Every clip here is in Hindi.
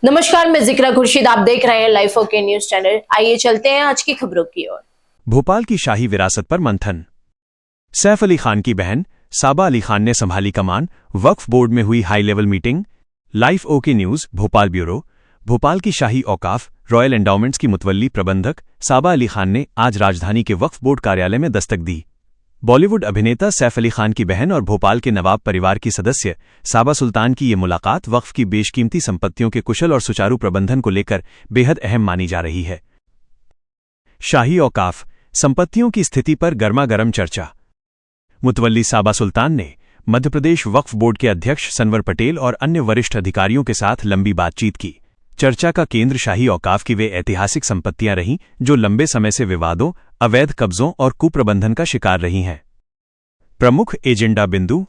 नमस्कार, मैं जिक्रा खुर्शीद। आप देख रहे हैं लाइफ ओके न्यूज चैनल। आइए चलते हैं आज की खबरों की ओर। भोपाल की शाही विरासत पर मंथन। सैफ अली खान की बहन साबा अली खान ने संभाली कमान। वक्फ बोर्ड में हुई high level meeting. Life okay news Bhopal bureau. Bhopal की शाही औकाफ रॉयल एंडाउमेंट्स की मुतवल्ली प्रबंधक साबा अली खान ने आज राजधानी के वक्फ बोर्ड कार्यालय में दस्तक दी। बॉलीवुड अभिनेता सैफ अली खान की बहन और भोपाल के नवाब परिवार की सदस्य साबा सुल्तान की ये मुलाकात वक्फ की बेशकीमती संपत्तियों के कुशल और सुचारू प्रबंधन को लेकर बेहद अहम मानी जा रही है। शाही औकाफ संपत्तियों की स्थिति पर गर्मागर्म चर्चा। मुतवल्ली साबा सुल्तान ने मध्यप्रदेश वक्फ बोर्ड के अध्यक्ष सनवर पटेल और अन्य वरिष्ठ अधिकारियों के साथ लंबी बातचीत की। चर्चा का केंद्र शाही औकाफ की वे ऐतिहासिक संपत्तियां रहीं जो लंबे समय से विवादों, अवैध कब्जों और कुप्रबंधन का शिकार रही हैं। प्रमुख एजेंडा बिंदु,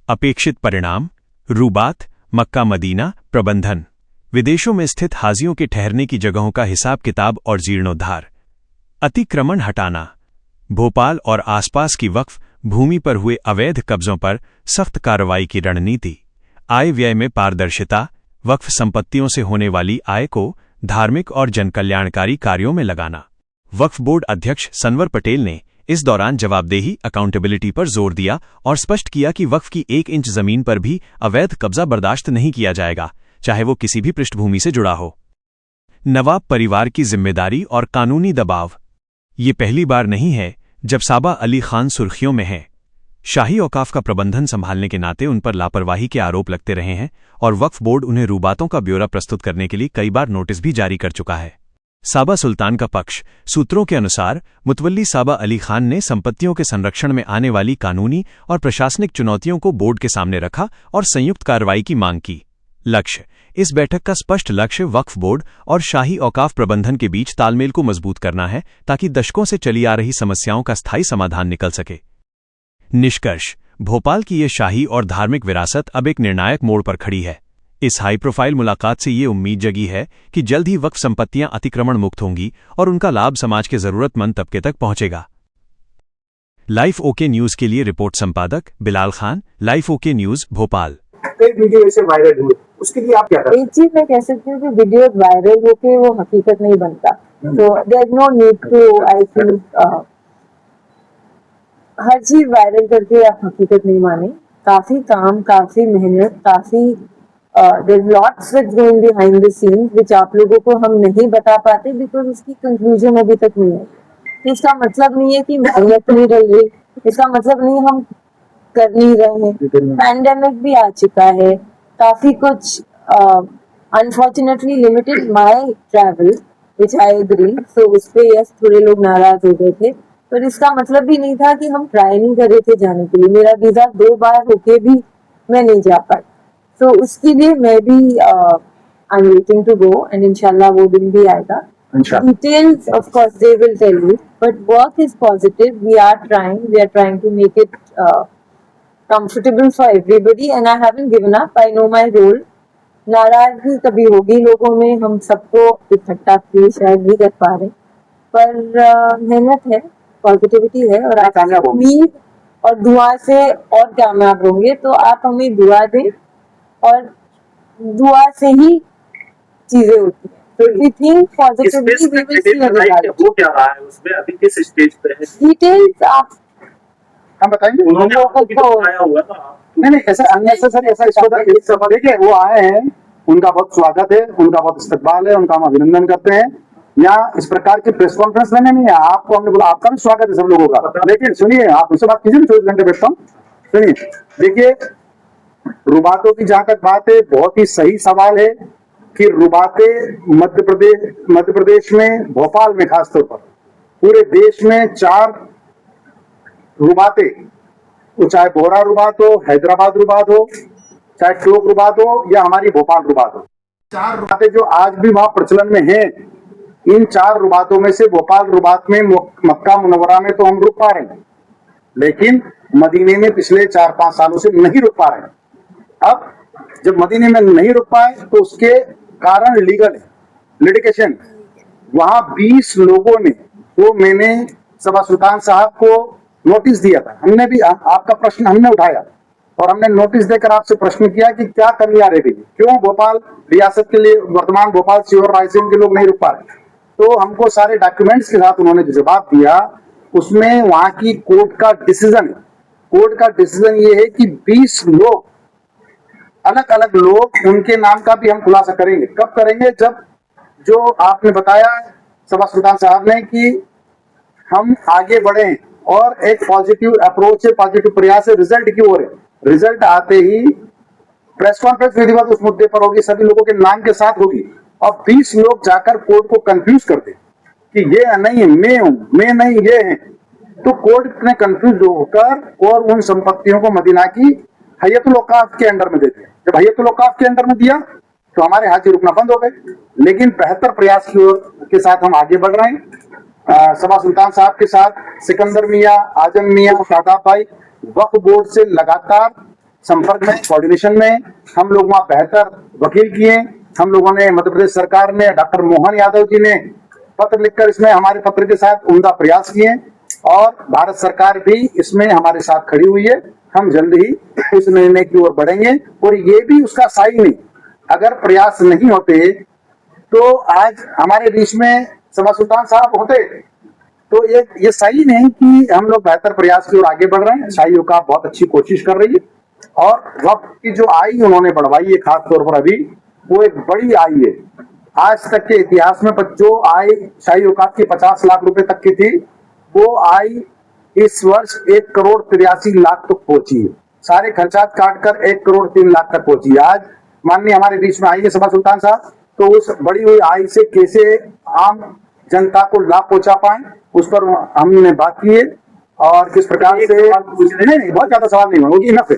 अपेक्षित परिणाम, रूबात, मक्का मदीना प्रबंधन, विदेशों में स्थित हाजियों के ठहरने की जगहों का हिसाब किताब और जीर्णोद्धार, अतिक्रमण हटाना, भोपाल और आसपास की वक्फ भूमि पर हुए अवैध कब्जों पर सख्त कार्रवाई की रणनीति, आय व्यय में पारदर्शिता, वक्फ संपत्तियों से होने वाली आय को धार्मिक और जनकल्याणकारी कार्यों में लगाना। वक्फ बोर्ड अध्यक्ष सनवर पटेल ने इस दौरान जवाबदेही अकाउंटेबिलिटी पर जोर दिया और स्पष्ट किया कि वक्फ की 1 इंच जमीन पर भी अवैध कब्जा बर्दाश्त नहीं किया जाएगा, चाहे वो किसी भी पृष्ठभूमि से जुड़ा हो। नवाब परिवार की जिम्मेदारी और कानूनी दबाव। ये पहली बार नहीं है जब साबा अली खान सुर्खियों में हैं। शाही औकाफ का प्रबंधन संभालने के नाते उन पर लापरवाही के आरोप लगते रहे हैं और वक्फ बोर्ड उन्हें रूबातों का ब्यौरा प्रस्तुत करने के लिए कई बार नोटिस भी जारी कर चुका है। साबा सुल्तान का पक्ष। सूत्रों के अनुसार मुतवल्ली साबा अली खान ने संपत्तियों के संरक्षण में आने वाली कानूनी और प्रशासनिक चुनौतियों को बोर्ड के सामने रखा और संयुक्त कार्रवाई की मांग की। लक्ष्य। इस बैठक का स्पष्ट लक्ष्य वक्फ बोर्ड और शाही औकाफ प्रबंधन के बीच तालमेल को मजबूत करना है ताकि दशकों से चली आ रही समस्याओं का स्थायी समाधान निकल सके। निष्कर्ष। भोपाल की ये शाही और धार्मिक विरासत अब एक निर्णायक मोड़ पर खड़ी है। इस हाई प्रोफाइल मुलाकात से ये उम्मीद जगी है कि जल्द ही वक्फ संपत्तियां अतिक्रमण मुक्त होंगी और उनका लाभ समाज के जरूरतमंद तबके तक पहुंचेगा। लाइफ ओके न्यूज के लिए रिपोर्ट संपादक Bilal Khan, life okay news Bhopal. कई वीडियो ऐसे वायरल हुए, उसके लिए आप क्या करें? एक चीज मैं कह सकती हूँ कि वीडियो वायरल होके वो हकीकत नहीं बनता, तो there is no need to, I feel, हर चीज वायरल करके आप हकीकत नहीं माने। काफी काम, काफी मेहनत, काफी there is lots that's going behind the scenes which आप लोगों को हम नहीं बता पाते बिकॉज उसकी कंक्लूजन अभी तक नहीं है। इसका मतलब नहीं है कि मेहनत नहीं रह रही, इसका मतलब नहीं हम कर नहीं रहे हैं। पैंडेमिक भी आ चुका है, काफी कुछ unfortunately limited my travel which I agree, so उस पे यस थोड़े लोग नाराज हो गए थे, पर इसका मतलब भी नहीं था कि हम ट्राई नहीं कर रहे थे जाने के लिए। मेरा वीजा 2 बार होके भी मैं नहीं जा पाई, तो उसके लिए मैं भी I am waiting to go and इंशाल्लाह वो दिन भी आएगा। Details of course they will tell you, but work is positive. We are trying to make it comfortable for everybody and I haven't given up. I know my role. नाराजगी कभी होगी लोगों में, हम सबको इकट्ठा भी शायद नहीं कर पा रहे, पर मेहनत है, पॉजिटिविटी है और आप उम्मीद और दुआ से और कामयाब होंगे। तो आप हमें दुआ दें और दुआ से ही चीजें होती हैं। So if we think positively, we will see a result. वो क्या रहा है उसमें, अभी किस स्टेज पे है? Details आप हम बताएंगे। उन्होंने आपको आया हुआ था। नहीं ऐसा अननेसेसरी, ऐसा इसको देखिए, वो आए हैं, उनका बहुत स्वागत है, उनका बहुत इस्तकबाल है, उनका हम अभिनंदन करते हैं। यहाँ इस प्रकार की प्रेस कॉन्फ्रेंस लेने नहीं है, आपको हमने बोला आपका भी स्वागत है सब लोगों का। लेकिन सुनिए, आप मुझसे बात कीजिए, 24 घंटे बैठता हूँ। सुनिए, देखिए, रुबातों की जहां तक बात है, बहुत ही सही सवाल है कि रुबातें मध्य प्रदेश में, भोपाल में खासतौर पर, पूरे देश में 4 रुबातें, वो चाहे बोहरा रुबात हो, हैदराबाद रुबात हो, चाहे टोक रुबात हो या हमारी भोपाल रुबात हो, 4 रुबातें जो आज भी वहां प्रचलन में हैं। इन 4 रुबातों में से भोपाल रुबात में, मक्का मुनव्वरा में तो हम रुक पा रहे हैं, लेकिन मदीने में पिछले 4-5 सालों से नहीं रुक पा रहे हैं। अब जब मदीने में नहीं रुक पाए तो उसके कारण लीगल है, लिटिगेशन। वहां 20 लोगों ने, तो मैंने सबा सुल्तान साहब को नोटिस दिया था, हमने भी आपका प्रश्न हमने उठाया और हमने नोटिस देकर आपसे प्रश्न किया कि क्या कमियां रह गई, क्यों भोपाल रियासत के लिए वर्तमान भोपाल सीहोर रायसेन के लोग नहीं रुक पा रहे। तो हमको सारे डॉक्यूमेंट्स के साथ उन्होंने जो जवाब दिया उसमें वहां की कोर्ट का डिसीजन ये है कि 20 लोग, अलग अलग लोग, उनके नाम का भी हम खुलासा करेंगे। कब करेंगे? जब जो आपने बताया सभा सुल्तान साहब ने कि हम आगे बढ़े और एक पॉजिटिव अप्रोच है, पॉजिटिव प्रयास है, रिजल्ट की ओर है। रिजल्ट आते ही प्रेस कॉन्फ्रेंस विधिवत उस मुद्दे पर होगी, सभी लोगों के नाम के साथ होगी। और 20 लोग जाकर कोर्ट को कंफ्यूज करते कि ये नहीं, मैं नहीं, ये है। तो कोर्ट ने कंफ्यूज होकर और उन संपत्तियों को मदीना की हयतुल औकाफ के अंडर में दे दिया। जब हयतुल औकाफ के अंडर में दिया तो हमारे हाथी रुकना बंद हो गए। लेकिन बेहतर प्रयास की ओर के साथ हम आगे बढ़ रहे हैं। सभा सुल्तान साहब के साथ सिकंदर मियाँ, आजम मियाँ, शादाब भाई वक्फ बोर्ड से लगातार संपर्क में, कोऑर्डिनेशन में। हम लोग वहां बेहतर वकील किए। हम लोगों ने, मध्य प्रदेश सरकार ने, डॉक्टर मोहन यादव जी ने पत्र लिखकर इसमें हमारे पत्र के साथ उम्दा प्रयास किए और भारत सरकार भी इसमें हमारे साथ खड़ी हुई है। हम जल्द ही इस निर्णय की ओर बढ़ेंगे और ये भी उसका साइन नहीं, अगर प्रयास नहीं होते तो आज हमारे बीच में सभा सुल्तान साहब होते। तो ये सही नहीं कि हम लोग बेहतर प्रयास की ओर आगे बढ़ रहे हैं। शाही औकाफ बहुत अच्छी कोशिश कर रही है और वक्त की जो आय उन्होंने बढ़वाई है, खास तौर पर अभी वो एक बड़ी आय है। आज तक के इतिहास में जो आय शाही औकाफ की 50 लाख रुपए तक की थी, वो आय इस वर्ष 1,83,00,000 तक पहुंची है। सारे खर्चात काटकर 1,03,00,000 तक पहुंची है। आज माननीय हमारे बीच में आएंगे सभा सुल्तान साहब, तो उस बड़ी हुई आय से कैसे आम जनता को लाभ पहुंचा पाए उस पर हमने बात की है। और किस प्रकार से, नहीं बहुत ज्यादा सवाल नहीं होगी, इनफ है।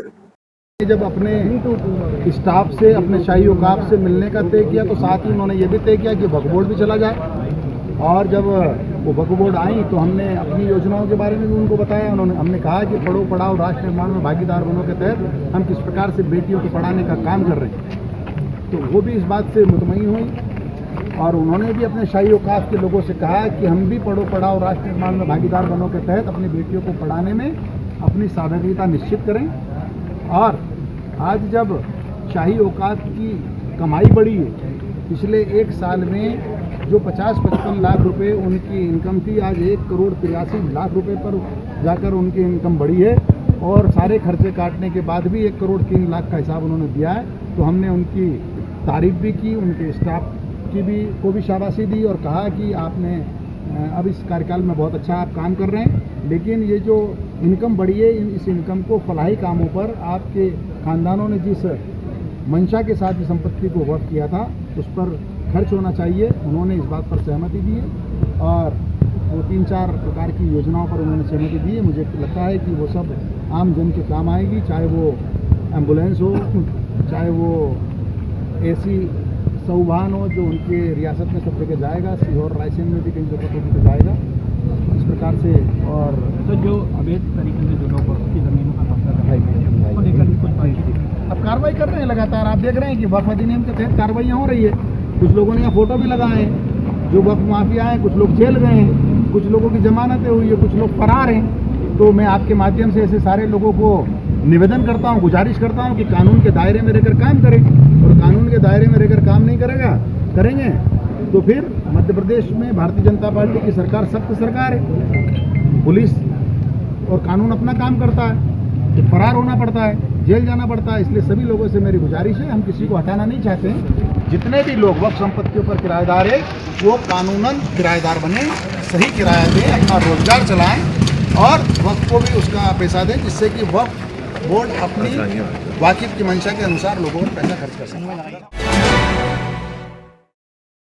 जब अपने स्टाफ से, अपने शाही औकाफ से मिलने का तय किया तो साथ ही उन्होंने ये भी तय किया कि वक्फ बोर्ड भी चला जाए। और जब वो वक्फ बोर्ड आई तो हमने अपनी योजनाओं के बारे में भी उनको बताया। हमने कहा कि पढ़ो पढ़ाओ राष्ट्र निर्माण में भागीदार बनो के तहत हम किस प्रकार से बेटियों को पढ़ाने का काम कर रहे हैं। तो वो भी इस बात से मुतमईन हुई और उन्होंने भी अपने शाही औकाफ के लोगों से कहा कि हम भी पढ़ो पढ़ाओ राष्ट्र निर्माण में भागीदार बनो के तहत अपनी बेटियों को पढ़ाने में अपनी सहभागिता निश्चित करें। और आज जब शाही औकाफ की कमाई बढ़ी है, पिछले एक साल में जो 50-55 लाख रुपए उनकी इनकम थी, आज 1,83,00,000 रुपए पर जाकर उनकी इनकम बढ़ी है। और सारे खर्चे काटने के बाद भी 1,03,00,000 का हिसाब उन्होंने दिया है। तो हमने उनकी तारीफ भी की, उनके स्टाफ को भी शाबाशी दी और कहा कि आपने अब इस कार्यकाल में बहुत अच्छा आप काम कर रहे हैं। लेकिन ये जो इनकम बढ़ी है, इस इनकम को फलाही कामों पर आपके खानदानों ने जिस मंशा के साथ इस संपत्ति को वक्फ किया था उस पर खर्च होना चाहिए। उन्होंने इस बात पर सहमति दी है और वो 3-4 प्रकार की योजनाओं पर उन्होंने सहमति दी है। मुझे लगता है कि वो सब आम जन के काम आएगी, चाहे वो एम्बुलेंस हो, चाहे वो ऐसी सौवाहन हो जो उनके रियासत में सब जगह जाएगा, सीहोर रायसेन में भी कहीं जगह तो जाएगा इस प्रकार से। और तो जो अवैध तरीके से जो लोग की जमीनों का कब्जा को लेकर कुछ अब कार्रवाई कर रहे हैं लगातार। आप देख रहे हैं कि वक्फ अधिनियम के तहत कार्रवाइयाँ हो रही है। कुछ लोगों ने यहाँ फोटो भी लगाए हैं, जो वक्फ माफिया हैं, कुछ लोग जेल गए हैं, कुछ लोगों की जमानतें हुई है, कुछ लोग फरार हैं। तो मैं आपके माध्यम से ऐसे सारे लोगों को निवेदन करता हूँ, गुजारिश करता हूँ कि कानून के दायरे में रहकर काम करें। और कानून के दायरे में रहकर काम नहीं करेंगे तो फिर मध्य प्रदेश में भारतीय जनता पार्टी की सरकार सख्त सरकार है। पुलिस और कानून अपना काम करता है, तो फरार होना पड़ता है, जेल जाना पड़ता है। इसलिए सभी लोगों से मेरी गुजारिश है, हम किसी को हटाना नहीं चाहते हैं। जितने भी लोग वक्फ संपत्तियों पर किराएदार है वो कानूनन किराएदार बने, सही किराया दें, अपना रोजगार चलाएं और वक्फ को भी उसका पैसा दें, जिससे कि वक्फ बोर्ड अपनी वाकिफ की मंशा के अनुसार लोगों पर पैसा खर्च कर सकें।